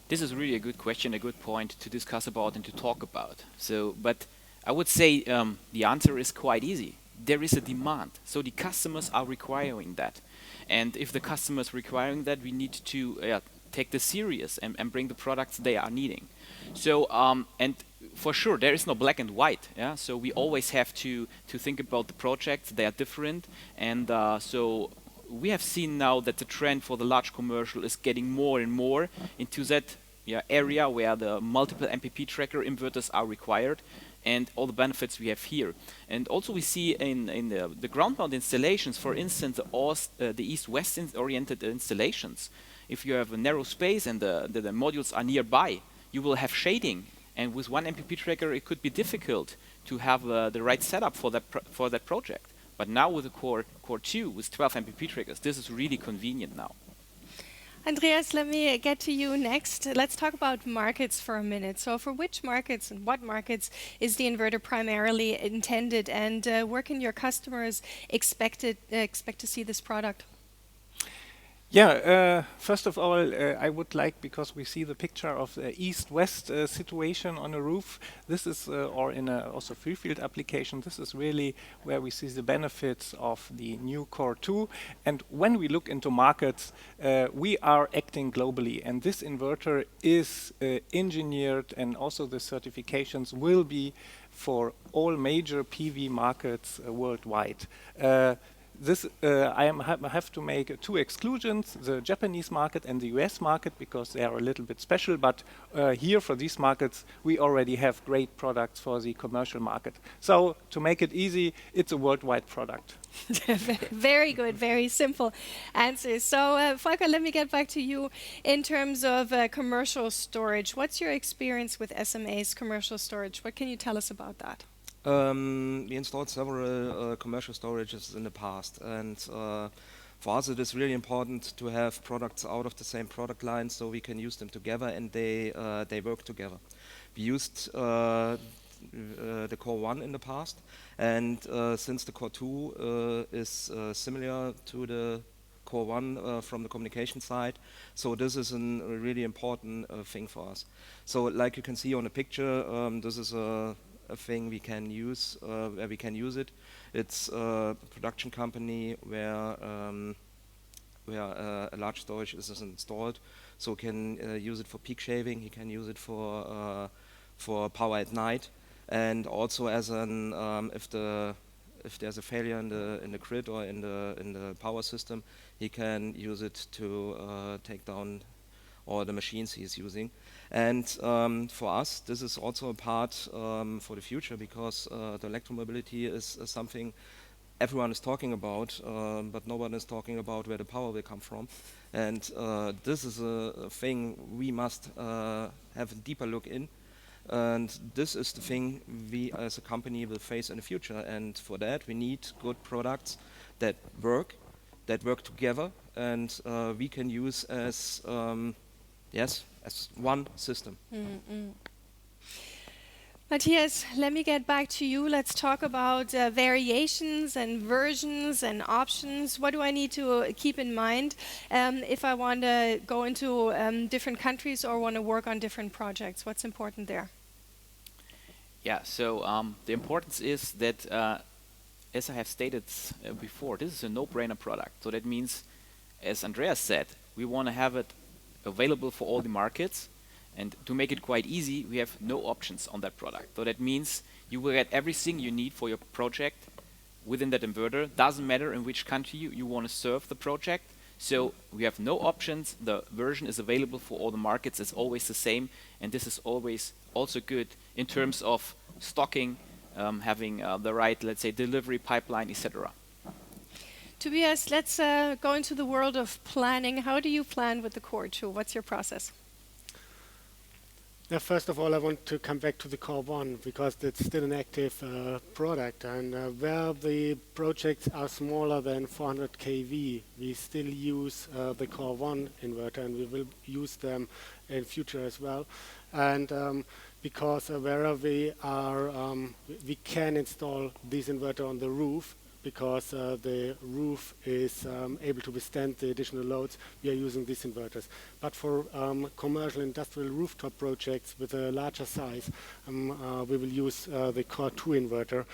this is really a good question, a good point to discuss about and to talk about. So, but I would say the answer is quite easy. There is a demand. So the customers are requiring that. And if the customers are requiring that, we need to take this serious and bring the products they are needing. So, and for sure, there is no black and white. Yeah? So we always have to think about the projects. They are different. And so we have seen now that the trend for the large commercial is getting more and more into that area where the multiple MPP tracker inverters are required, and all the benefits we have here. And also we see in the ground mount installations, for instance, the east-west oriented installations, if you have a narrow space and the modules are nearby, you will have shading. And with one MPP tracker, it could be difficult to have the right setup for that project. But now with the Core2, with 12 MPP trackers, this is really convenient now. Andreas, let me get to you next. Let's talk about markets for a minute. So for which markets and what markets is the inverter primarily intended, and where can your customers expect to see this product? Yeah, first of all, I would like, because we see the picture of the east-west situation on a roof, this is, or in a also free-field application, this is really where we see the benefits of the new Core2. And when we look into markets, we are acting globally, and this inverter is engineered, and also the certifications will be for all major PV markets worldwide. I have to make two exclusions, the Japanese market and the US market, because they are a little bit special, but here for these markets we already have great products for the commercial market. So to make it easy, it's a worldwide product. Very good, very simple answers. So Volker, let me get back to you in terms of commercial storage. What's your experience with SMA's commercial storage? What can you tell us about that? We installed several commercial storages in the past, and for us it is really important to have products out of the same product line so we can use them together and they work together. We used the Core1 in the past, and since the Core2 is similar to the Core1 from the communication side, so this is a really important thing for us. So like you can see on the picture, this is a thing we can use, where we can use it. It's a production company where a large storage is installed, so can use it for peak shaving. He can use it for power at night, and also as an if there's a failure in the grid or in the power system, he can use it to take down all the machines he's using. And for us, this is also a part for the future, because the electromobility is something everyone is talking about, but no one is talking about where the power will come from. And this is a thing we must have a deeper look in. And this is the thing we as a company will face in the future. And for that, we need good products that work together, and we can use as as one system. Matthias, let me get back to you. Let's talk about variations and versions and options. What do I need to keep in mind if I want to go into different countries or want to work on different projects? What's important there? Yeah, so the importance is that, as I have stated before, this is a no-brainer product. So that means, as Andreas said, we want to have it available for all the markets, And to make it quite easy, we have no options on that product. So that means you will get everything you need for your project within that inverter. Doesn't matter in which country you want to serve the project. So we have no options. The version is available for all the markets. It's always the same. And this is always also good in terms of stocking, having the right, let's say, delivery pipeline, etc. Tobias, let's go into the world of planning. How do you plan with the Core2? What's your process? Now, first of all, I want to come back to the Core 1 because it's still an active product, and where the projects are smaller than 400 kV, we still use the Core 1 inverter, and we will use them in future as well. And because wherever we are, we can install this inverter on the roof, because the roof is able to withstand the additional loads, we are using these inverters. But for commercial industrial rooftop projects with a larger size, we will use the Core2 inverter,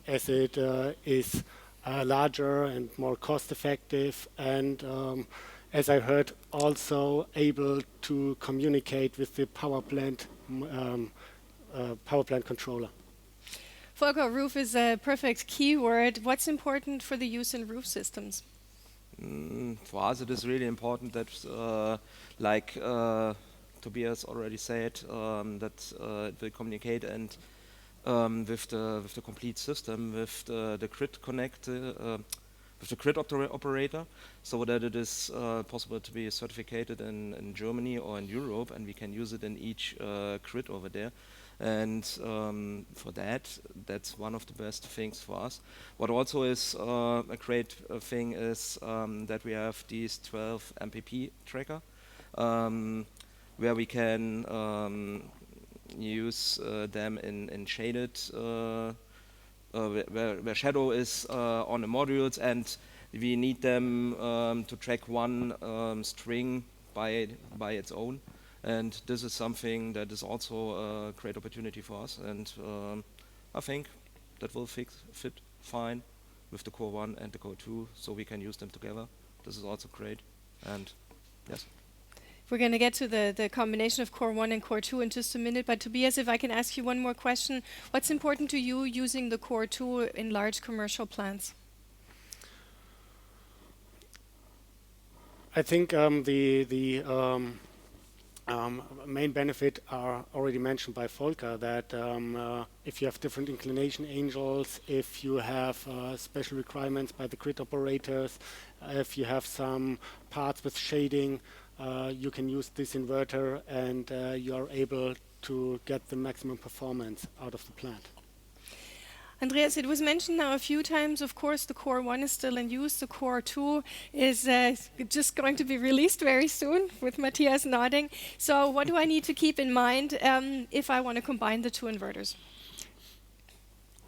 as it is larger and more cost effective, and as I heard, also able to communicate with the power plant controller. Volker, roof is a perfect keyword. What's important for the use in roof systems? For us, it is really important that, like Tobias already said, that it will communicate and with the complete system, with the grid with the grid operator, so that it is possible to be certificated in Germany or in Europe, and we can use it in each grid over there. And for that's one of the best things for us. What also is a great thing is that we have these 12 Mpp tracker, where we can use them in shaded, where shadow is on the modules, and we need them to track one string by its own. And this is something that is also a great opportunity for us, and I think that will fit fine with the Core 1 and the Core 2, so we can use them together. This is also great, and yes. We're going to get to the combination of Core 1 and Core 2 in just a minute, but Tobias, if I can ask you one more question. What's important to you using the Core 2 in large commercial plants? I think the main benefit are already mentioned by Volker, that if you have different inclination angles, if you have special requirements by the grid operators, if you have some parts with shading, you can use this inverter, and you are able to get the maximum performance out of the plant. Andreas, it was mentioned now a few times, of course, the Core 1 is still in use. The Core 2 is just going to be released very soon, with Matthias nodding. So what do I need to keep in mind if I want to combine the two inverters?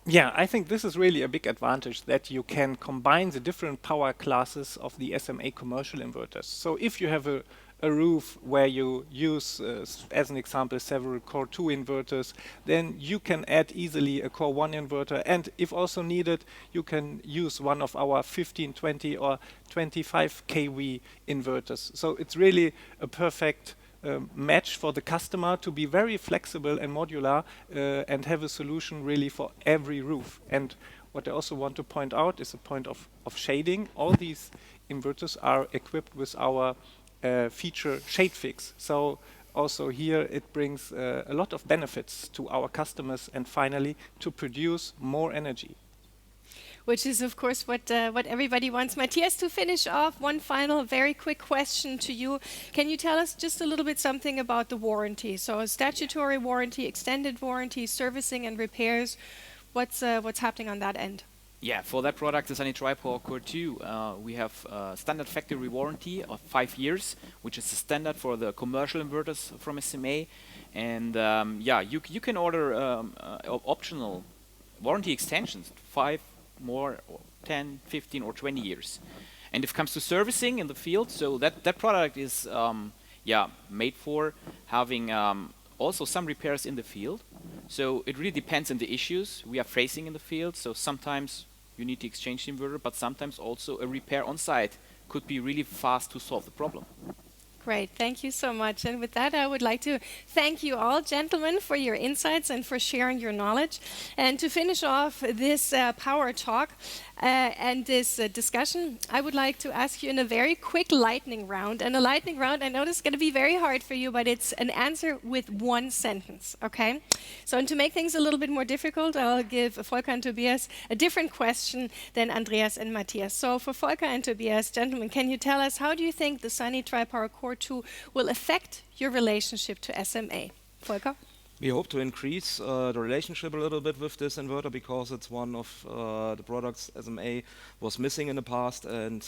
Yeah, I think this is really a big advantage, that you can combine the different power classes of the SMA commercial inverters. So if you have a roof where you use, as an example, several Core 2 inverters, then you can add easily a Core 1 inverter, and if also needed, you can use one of our 15, 20 or 25 kV inverters. So it's really a perfect match for the customer to be very flexible and modular, and have a solution really for every roof. And what I also want to point out is the point of shading. All these inverters are equipped with our feature Shade Fix. So also here it brings a lot of benefits to our customers, and finally to produce more energy. Which is, of course, what everybody wants. Matthias, to finish off, one final very quick question to you. Can you tell us just a little bit something about the warranty? So a statutory warranty, extended warranty, servicing and repairs. What's happening on that end? Yeah, for that product, the TRIPOWER CORE2, we have a standard factory warranty of 5 years, which is the standard for the commercial inverters from SMA. And yeah, you can order optional warranty extensions, 5 more, 10, 15 or 20 years. And if it comes to servicing in the field, so that product is yeah, made for having also some repairs in the field. So it really depends on the issues we are facing in the field. So sometimes you need to exchange the inverter, but sometimes also a repair on site could be really fast to solve the problem. Great, thank you so much. And with that, I would like to thank you all, gentlemen, for your insights and for sharing your knowledge. And to finish off this power talk and this discussion, I would like to ask you in a very quick lightning round. And a lightning round, I know this is going to be very hard for you, but it's an answer with one sentence, okay? So and to make things a little bit more difficult, I'll give Volker and Tobias a different question than Andreas and Matthias. So for Volker and Tobias, gentlemen, can you tell us how do you think the Sunny TRIPOWER CORE2 will affect your relationship to SMA? Volker? We hope to increase the relationship a little bit with this inverter because it's one of the products SMA was missing in the past, and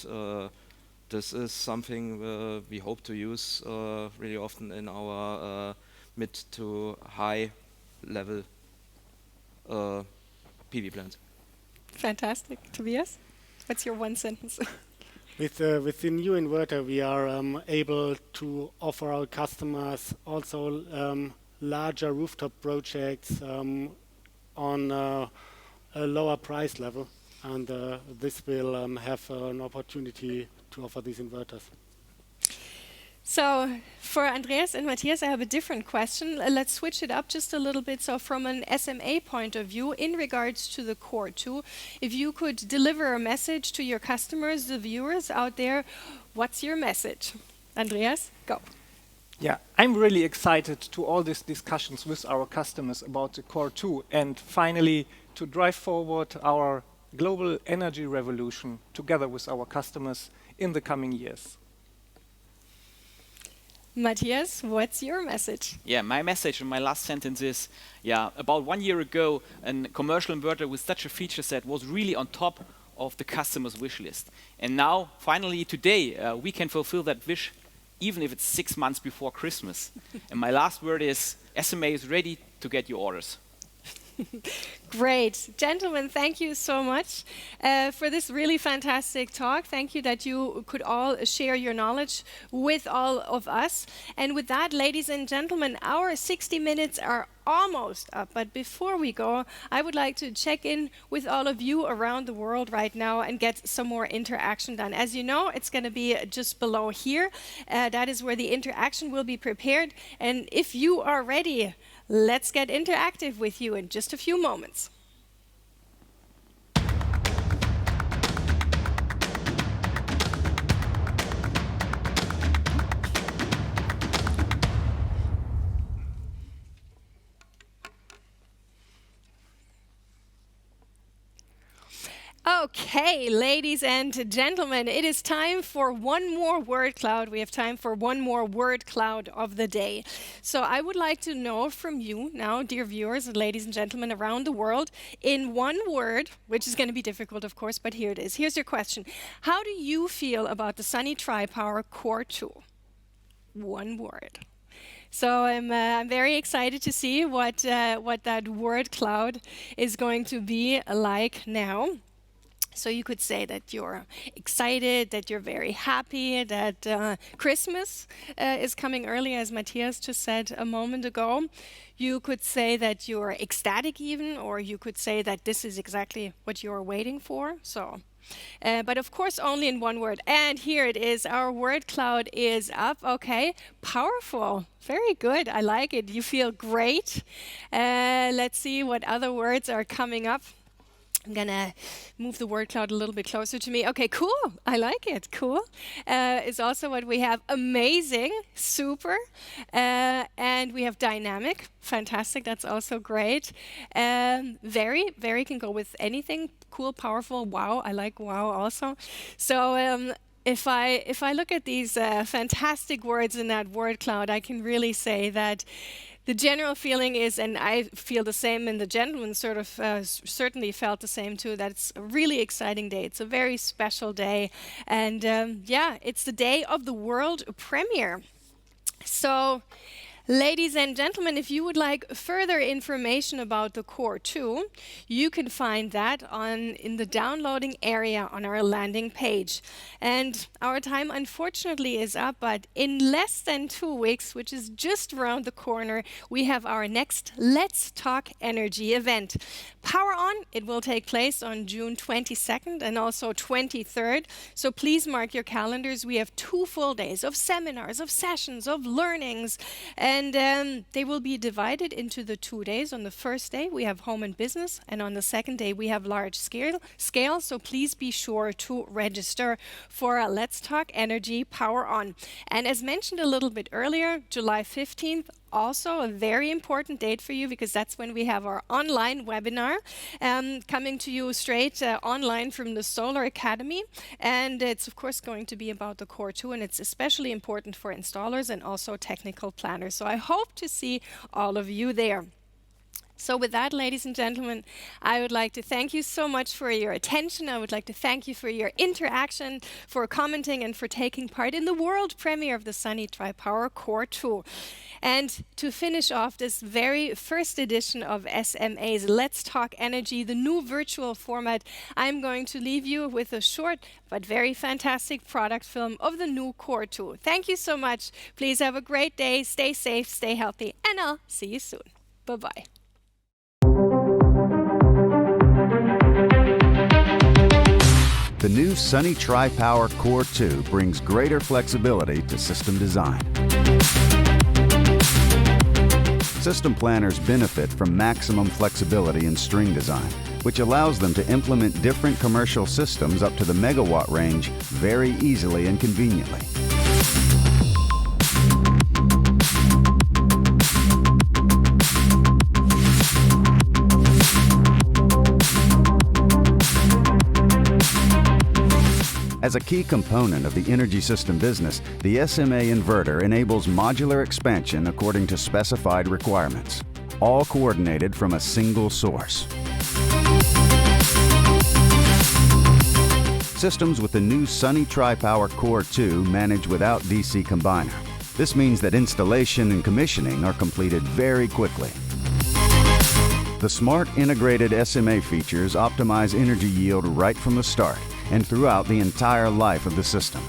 this is something we hope to use really often in our mid to high level PV plants. Fantastic. Tobias, what's your one sentence? With the new inverter, we are able to offer our customers also larger rooftop projects on a lower price level, and this will have an opportunity to offer these inverters. So for Andreas and Matthias, I have a different question. Let's switch it up just a little bit. So from an SMA point of view, in regards to the Core2, if you could deliver a message to your customers, the viewers out there, what's your message? Andreas, go. Yeah, I'm really excited to all these discussions with our customers about the Core2 and finally to drive forward our global energy revolution together with our customers in the coming years. Matthias, what's your message? Yeah, my message in my last sentence is, about 1 year ago, a commercial inverter with such a feature set was really on top of the customer's wish list. And now, finally, today, we can fulfill that wish, even if it's 6 months before Christmas. And my last word is, SMA is ready to get your orders. Great. Gentlemen, thank you so much for this really fantastic talk. Thank you that you could all share your knowledge with all of us. And with that, ladies and gentlemen, our 60 minutes are almost up. But before we go, I would like to check in with all of you around the world right now and get some more interaction done. As you know, it's going to be just below here. That is where the interaction will be prepared. And if you are ready, let's get interactive with you in just a few moments. Okay, ladies and gentlemen, it is time for one more word cloud. We have time for one more word cloud of the day. So I would like to know from you now, dear viewers and ladies and gentlemen around the world, in one word, which is going to be difficult, of course, but here it is. Here's your question. How do you feel about the Sunny TRIPOWER CORE2? One word. So I'm very excited to see what that word cloud is going to be like now. So you could say that you're excited, that you're very happy, that Christmas is coming early, as Matthias just said a moment ago. You could say that you're ecstatic even, or you could say that this is exactly what you're waiting for. So, but of course only in one word. And here it is, our word cloud is up. Okay, powerful, very good, I like it. You feel great. Let's see what other words are coming up. I'm gonna move the word cloud a little bit closer to me. Okay, cool. I like it. Cool. Is also what we have. Amazing, super, and we have dynamic. Fantastic. That's also great. Very, very can go with anything. Cool, powerful. Wow. I like wow also. So. If I look at these fantastic words in that word cloud, I can really say that the general feeling is, and I feel the same, and the gentleman sort of certainly felt the same too, that it's a really exciting day. It's a very special day. And yeah, it's the day of the world premiere. So Ladies and gentlemen, if you would like further information about the Core2, you can find that in the downloading area on our landing page. And our time unfortunately is up, but in less than 2 weeks, which is just around the corner, we have our next Let's Talk Energy event. Power On, it will take place on June 22nd and also 23rd. So please mark your calendars. We have 2 full days of seminars, of sessions, of learnings, and they will be divided into the 2 days. On the first day, we have home and business, and on the second day, we have large scale. So please be sure to register for Let's Talk Energy Power On. And as mentioned a little bit earlier, July 15th, also a very important date for you, because that's when we have our online webinar coming to you straight online from the Solar Academy. And it's of course going to be about the Core2, and it's especially important for installers and also technical planners. So I hope to see all of you there. So with that, ladies and gentlemen, I would like to thank you so much for your attention. I would like to thank you for your interaction, for commenting, and for taking part in the world premiere of the Sunny TRIPOWER Core2. And to finish off this very first edition of SMA's Let's Talk Energy, the new virtual format, I'm going to leave you with a short but very fantastic product film of the new Core2. Thank you so much. Please have a great day. Stay safe, stay healthy, and I'll see you soon. Bye-bye. The new Sunny TRIPOWER Core2 brings greater flexibility to system design. System planners benefit from maximum flexibility in string design, which allows them to implement different commercial systems up to the megawatt range very easily and conveniently. As a key component of the energy system business, the SMA inverter enables modular expansion according to specified requirements, all coordinated from a single source. Systems with the new Sunny TRIPOWER Core2 manage without DC combiner. This means that installation and commissioning are completed very quickly. The smart integrated SMA features optimize energy yield right from the start and throughout the entire life of the system.